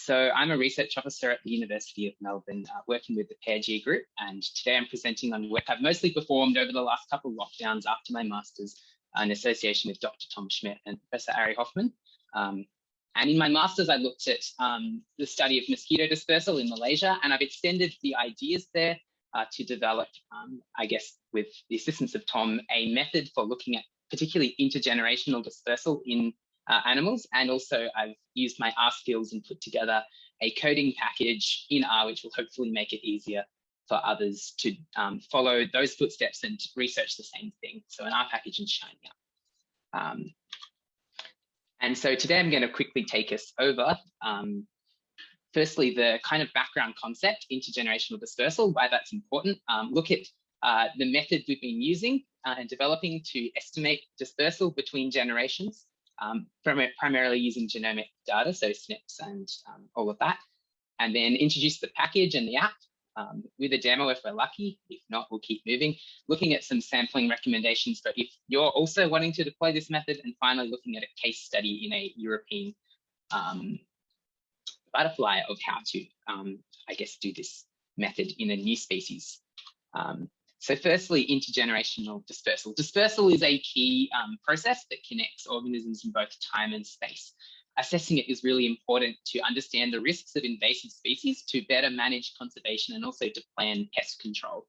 So I'm a research officer at the University of Melbourne, working with the PairG group, and today I'm presenting on work I've mostly performed over the last couple of lockdowns after my master's in association with Dr. Tom Schmidt and Professor Ari Hoffman. And in my master's, I looked at the study of mosquito dispersal in Malaysia, and I've extended the ideas there to develop, I guess, with the assistance of Tom, a method for looking at particularly intergenerational dispersal in animals. And also I've used my R skills and put together a coding package in R, which will hopefully make it easier for others to follow those footsteps and research the same thing. So an R package in Shiny. And so today I'm going to quickly take us over, firstly, the kind of background concept, intergenerational dispersal, why that's important, look at the method we've been using and developing to estimate dispersal between generations, primarily using genomic data, so SNPs and all of that, and then introduce the package and the app with a demo if we're lucky. If not, we'll keep moving, looking at some sampling recommendations for if you're also wanting to deploy this method, and finally looking at a case study in a European butterfly of how to, I guess, do this method in a new species. So firstly, intergenerational dispersal. Dispersal is a key process that connects organisms in both time and space. Assessing it is really important to understand the risks of invasive species, to better manage conservation, and also to plan pest control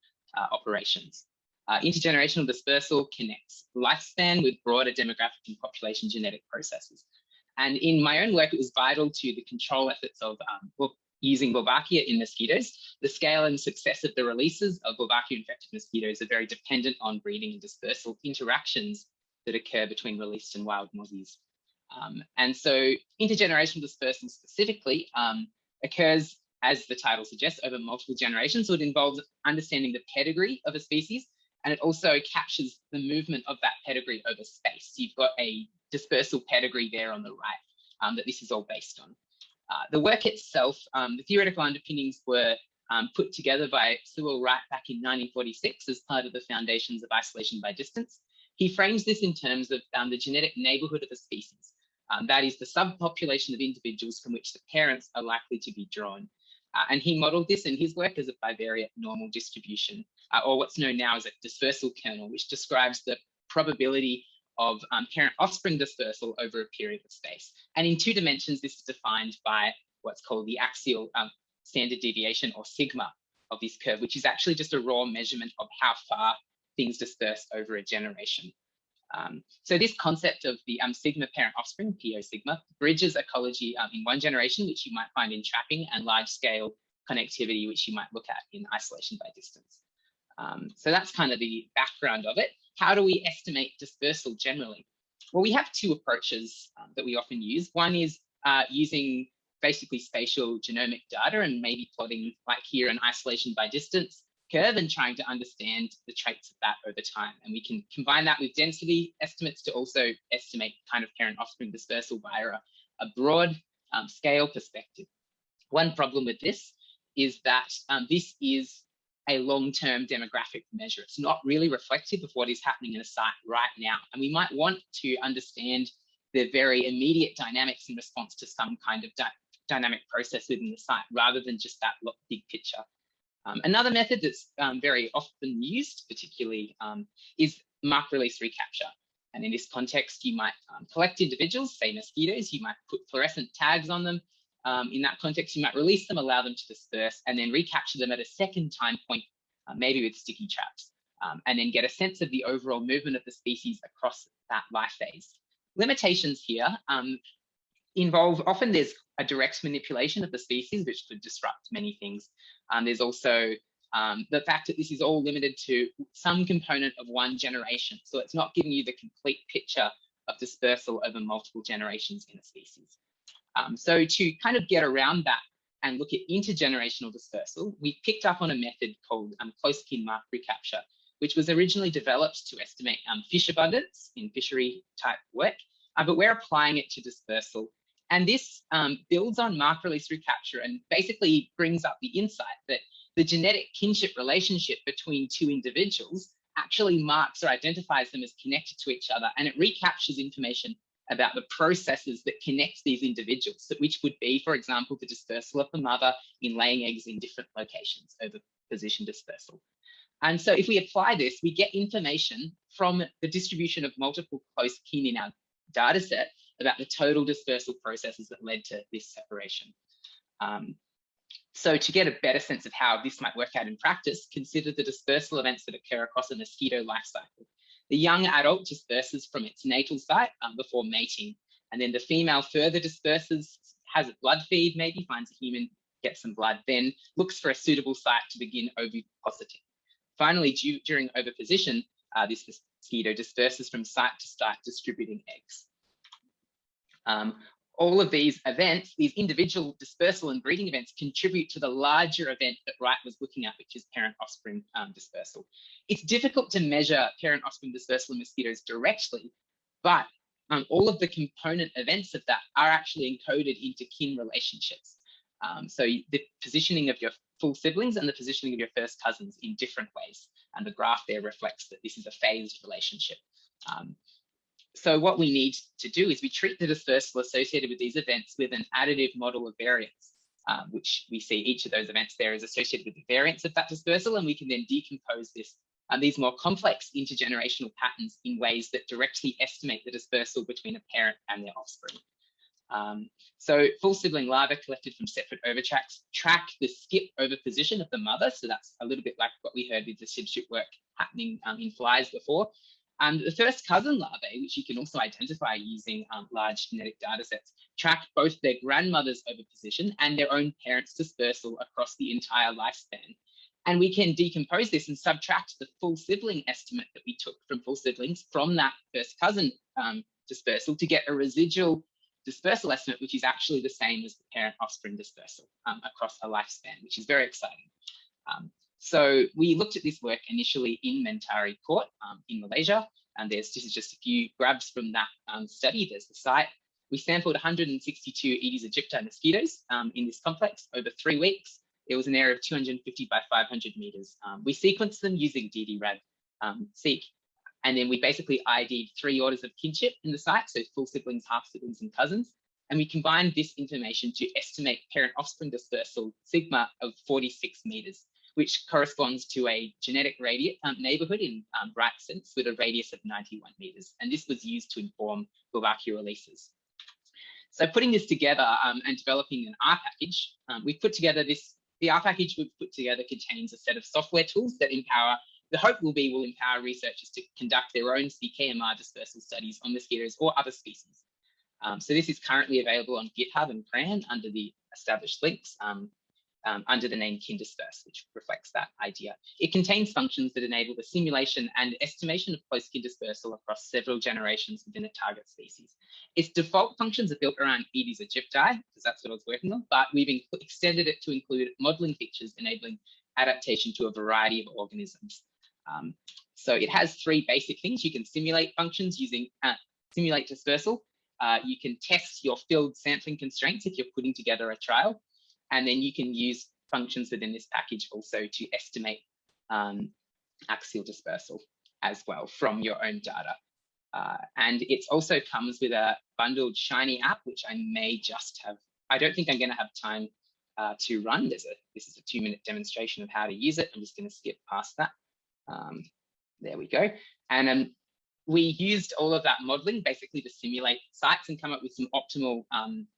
operations. Intergenerational dispersal connects lifespan with broader demographic and population genetic processes. And in my own work, it was vital to the control efforts of using Wolbachia in mosquitoes. The scale and success of the releases of Wolbachia-infected mosquitoes are very dependent on breeding and dispersal interactions that occur between released and wild mozzies. And so intergenerational dispersal specifically occurs, as the title suggests, over multiple generations. So it involves understanding the pedigree of a species, and it also captures the movement of that pedigree over space. So you've got a dispersal pedigree there on the right that this is all based on. The work itself, the theoretical underpinnings were put together by Sewell Wright back in 1946 as part of the Foundations of Isolation by Distance. He frames this in terms of the genetic neighborhood of a species. That is the subpopulation of individuals from which the parents are likely to be drawn. And he modeled this in his work as a bivariate normal distribution, or what's known now as a dispersal kernel, which describes the probability of parent-offspring dispersal over a period of space. And in 2 dimensions, this is defined by what's called the axial standard deviation, or sigma, of this curve, which is actually just a raw measurement of how far things disperse over a generation. So this concept of the sigma parent-offspring, PO sigma, bridges ecology in one generation, which you might find in trapping, and large-scale connectivity, which you might look at in isolation by distance. So that's kind of the background of it. How do we estimate dispersal generally? Well, we have 2 approaches that we often use. One is using basically spatial genomic data and maybe plotting, like here, an isolation by distance curve and trying to understand the traits of that over time. And we can combine that with density estimates to also estimate kind of parent-offspring dispersal via a broad scale perspective. One problem with this is that this is a long-term demographic measure. It's not really reflective of what is happening in a site right now. And we might want to understand the very immediate dynamics in response to some kind of dynamic process within the site, rather than just that big picture. Another method that's very often used, particularly, is mark release recapture. And in this context, you might collect individuals, say mosquitoes, you might put fluorescent tags on them. In that context, you might release them, allow them to disperse, and then recapture them at a second time point, maybe with sticky traps, and then get a sense of the overall movement of the species across that life phase. Limitations here involve, often there's a direct manipulation of the species, which could disrupt many things. There's also the fact that this is all limited to some component of one generation. So it's not giving you the complete picture of dispersal over multiple generations in a species. So to kind of get around that and look at intergenerational dispersal, we picked up on a method called close-kin mark recapture, which was originally developed to estimate fish abundance in fishery type work, but we're applying it to dispersal. And this builds on mark release recapture and basically brings up the insight that the genetic kinship relationship between 2 individuals actually marks or identifies them as connected to each other, and it recaptures information about the processes that connect these individuals, which would be, for example, the dispersal of the mother in laying eggs in different locations over position dispersal. And so if we apply this, we get information from the distribution of multiple close kin in our data set about the total dispersal processes that led to this separation. So to get a better sense of how this might work out in practice, consider the dispersal events that occur across a mosquito life cycle. The young adult disperses from its natal site before mating, and then the female further disperses, has a blood feed, maybe finds a human, gets some blood, then looks for a suitable site to begin ovipositing. Finally, during oviposition, this mosquito disperses from site to site, distributing eggs. All of these events, these individual dispersal and breeding events, contribute to the larger event that Wright was looking at, which is parent-offspring dispersal. It's difficult to measure parent-offspring dispersal in mosquitoes directly, but all of the component events of that are actually encoded into kin relationships. So the positioning of your full siblings and the positioning of your first cousins in different ways. And the graph there reflects that this is a phased relationship. So what we need to do is we treat the dispersal associated with these events with an additive model of variance, which we see each of those events there is associated with the variance of that dispersal, and we can then decompose this these more complex intergenerational patterns in ways that directly estimate the dispersal between a parent and their offspring. So full sibling larvae collected from separate ovitracts track the skip oviposition of the mother. So that's a little bit like what we heard with the SIBSHIP work happening in flies before. The first cousin larvae, which you can also identify using large genetic data sets, track both their grandmother's oviposition and their own parents' dispersal across the entire lifespan. And we can decompose this and subtract the full sibling estimate that we took from full siblings from that first cousin dispersal to get a residual dispersal estimate, which is actually the same as the parent offspring dispersal across a lifespan, which is very exciting. So we looked at this work initially in Mentari Court in Malaysia, and this is just a few grabs from that study. There's the site. We sampled 162 Aedes aegypti mosquitoes in this complex over 3 weeks. It was an area of 250 by 500 meters. We sequenced them using ddRAD-seq, and then we basically ID'd 3 orders of kinship in the site, so full siblings, half siblings, and cousins. And we combined this information to estimate parent offspring dispersal sigma of 46 meters, which corresponds to a genetic neighborhood in Wright's sense with a radius of 91 meters. And this was used to inform Bulgarkia releases. So putting this together and developing an R package, we've put together the R package we've put together contains a set of software tools that the hope will empower researchers to conduct their own CKMR dispersal studies on mosquitoes or other species. So this is currently available on GitHub and CRAN under the established links under the name KinDisperse, which reflects that idea. It contains functions that enable the simulation and estimation of close kin dispersal across several generations within a target species. Its default functions are built around Aedes aegypti, because that's what I was working on, but we've extended it to include modeling features enabling adaptation to a variety of organisms. So it has 3 basic things. You can simulate functions using simulate dispersal. You can test your field sampling constraints if you're putting together a trial. And then you can use functions within this package also to estimate axial dispersal as well from your own data. And it also comes with a bundled Shiny app, which I may just have, I don't think I'm going to have time to run. This is a 2-minute demonstration of how to use it. I'm just going to skip past that. There we go. And we used all of that modeling basically to simulate sites and come up with some optimal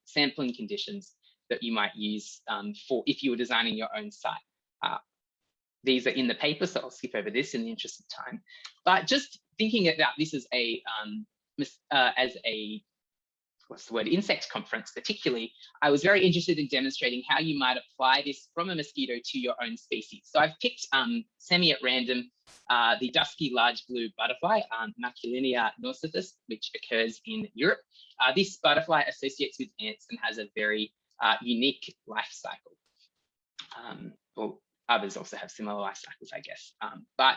sampling conditions that you might use for if you were designing your own site. These are in the paper, so I'll skip over this in the interest of time. But just thinking about this as a insect conference particularly, I was very interested in demonstrating how you might apply this from a mosquito to your own species. So I've picked semi at random the dusky large blue butterfly, Maculinea nausiphus, which occurs in Europe. This butterfly associates with ants and has a very unique life cycle. Well, others also have similar life cycles, I guess. But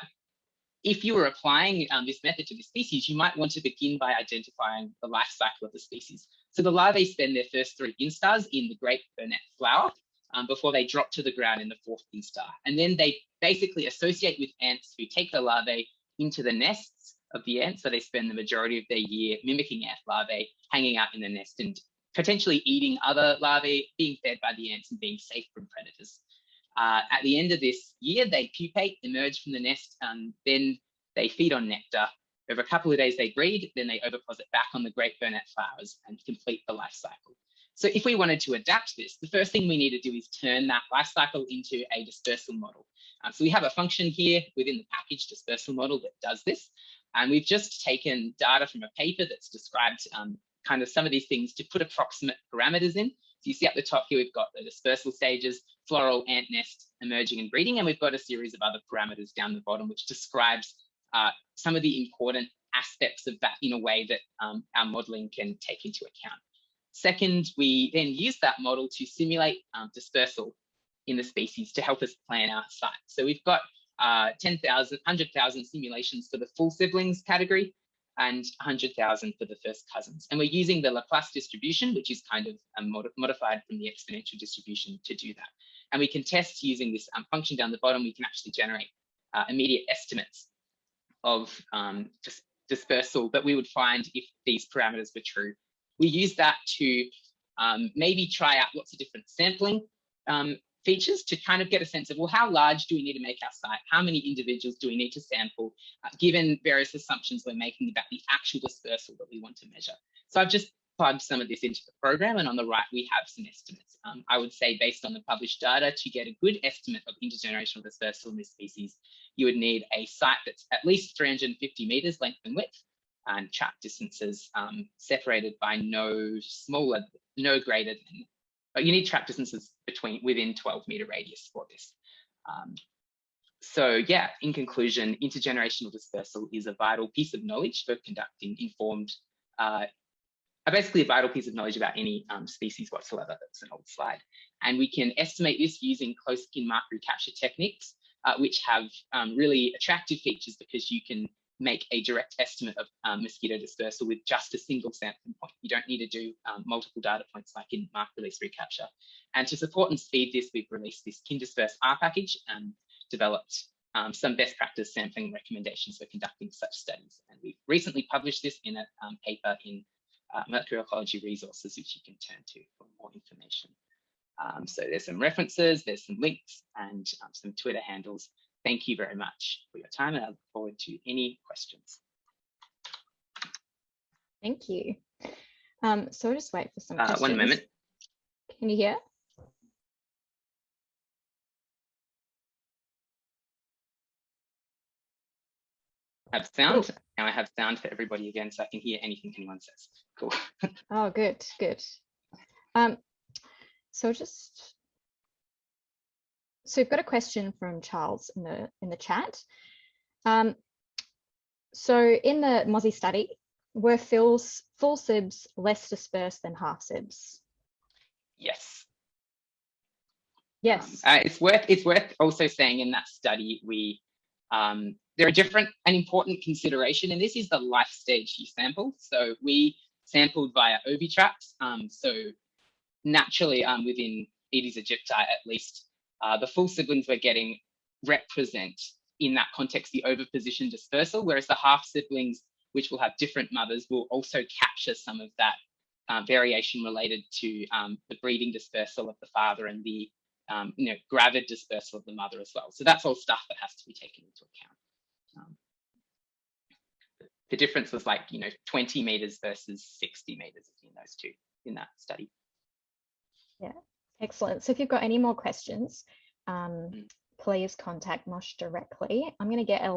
if you were applying this method to the species, you might want to begin by identifying the life cycle of the species. So the larvae spend their first 3 instars in the grape burnet flower before they drop to the ground in the 4th instar. And then they basically associate with ants who take the larvae into the nests of the ant. So they spend the majority of their year mimicking ant larvae, hanging out in the nest and potentially eating other larvae, being fed by the ants and being safe from predators. At the end of this year, they pupate, emerge from the nest, and then they feed on nectar. Over a couple of days, they breed, then they oviposit back on the great burnet flowers and complete the life cycle. So if we wanted to adapt this, the first thing we need to do is turn that life cycle into a dispersal model. So we have a function here within the package dispersal model that does this. And we've just taken data from a paper that's described kind of some of these things to put approximate parameters in. So you see at the top here, we've got the dispersal stages, floral, ant nest, emerging and breeding, and we've got a series of other parameters down the bottom, which describes some of the important aspects of that in a way that our modeling can take into account. Second, we then use that model to simulate dispersal in the species to help us plan our site. So we've got 100,000 simulations for the full siblings category and 100,000 for the first cousins. And we're using the Laplace distribution, which is kind of modified from the exponential distribution to do that. And we can test using this function down the bottom. We can actually generate immediate estimates of dispersal that we would find if these parameters were true. We use that to maybe try out lots of different sampling features to kind of get a sense of, well, how large do we need to make our site? How many individuals do we need to sample, given various assumptions we're making about the actual dispersal that we want to measure? So I've just plugged some of this into the program, and on the right, we have some estimates. I would say based on the published data, to get a good estimate of intergenerational dispersal in this species, you would need a site that's at least 350 meters length and width, and track distances separated by no greater than, but you need track distances within 12-meter radius for this. So yeah, in conclusion, intergenerational dispersal is a vital piece of knowledge for conducting informed, basically a vital piece of knowledge about any species whatsoever. That's an old slide. And we can estimate this using close skin mark recapture techniques, which have really attractive features because you can make a direct estimate of mosquito dispersal with just a single sampling point. You don't need to do multiple data points like in mark release recapture. And to support and speed this, we've released this KinDisperse R package and developed some best practice sampling recommendations for conducting such studies. And we've recently published this in a paper in Molecular Ecology Resources, which you can turn to for more information. So there's some references, there's some links, and some Twitter handles. Thank you very much for your time, and I look forward to any questions. Thank you. So we'll just wait for some questions. 1 moment. Can you hear? I have sound. Cool. Now I have sound for everybody again, so I can hear anything anyone says. Cool. Oh, good, good. So we've got a question from Charles in the chat. So in the Mozzie study, were full sibs less dispersed than half sibs? Yes. Yes. It's worth also saying in that study there are an important consideration, and this is the life stage you sample. So we sampled via ovitraps. So naturally, within Aedes aegypti at least, the full siblings we're getting represent in that context the oviposition dispersal, whereas the half siblings, which will have different mothers, will also capture some of that variation related to the breeding dispersal of the father and the gravid dispersal of the mother as well. So that's all stuff that has to be taken into account. The difference was like 20 meters versus 60 meters in those two in that study. Yeah. Excellent. So if you've got any more questions, please contact Moshe directly. I'm going to get a